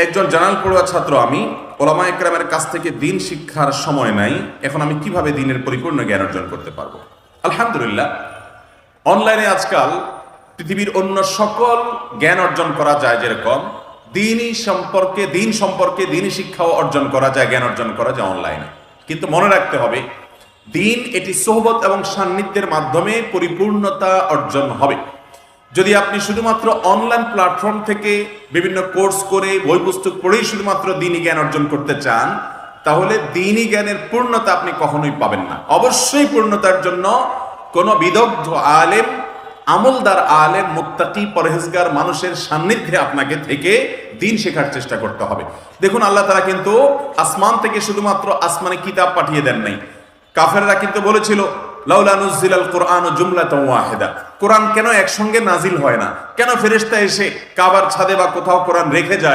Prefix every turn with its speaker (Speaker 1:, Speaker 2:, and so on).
Speaker 1: একজন জানাল পড়ুয়া ছাত্র আমি, ওলামা একরামের কাছ থেকে দিন শিক্ষার সময় নাই, এখন আমি কিভাবে দিনের পরিপূর্ণ জ্ঞান অর্জন করতে পারবো? আলহামদুলিল্লাহ, অনলাইনে আজকাল পৃথিবীর অন্য সকল জ্ঞান অর্জন করা যায়, যেরকম দিন সম্পর্কে দিনই শিক্ষাও অর্জন করা যায়, জ্ঞান অর্জন করা যায় অনলাইনে। কিন্তু মনে রাখতে হবে, দিন এটি সোহবত এবং সান্নিধ্যের মাধ্যমে পরিপূর্ণতা অর্জন হবে। যদি আপনি শুধুমাত্র অনলাইন প্ল্যাটফর্ম থেকে বিভিন্ন কোর্স করে বই পুস্তক পড়েই শুধুমাত্র দ্বীনি জ্ঞান অর্জন করতে চান, তাহলে দ্বীনি জ্ঞানের পূর্ণতা আপনি কখনোই পাবেন না। অবশ্যই পূর্ণতার জন্য কোনো বিদগ্ধ আলেম, আমলদার আলেম, মুত্তাকি পরহেজগার মানুষের সান্নিধ্যে আপনাকে থেকে দিন শেখার চেষ্টা করতে হবে। দেখুন, আল্লাহ তাআলা কিন্তু আসমান থেকে শুধুমাত্র আসমানে কিতাব পাঠিয়ে দেন নাই। কাফেররা কিন্তু বলেছিল, লাউলা নুজ্জিলাল কুরআনু জুমলাতান ওয়াহিদা, কোরআন কেন একসঙ্গে নাজিল হয় না? কেন ফেরেশতা এসে কাবার ছাদে বা কোথাও কোরআন রেখে যায়?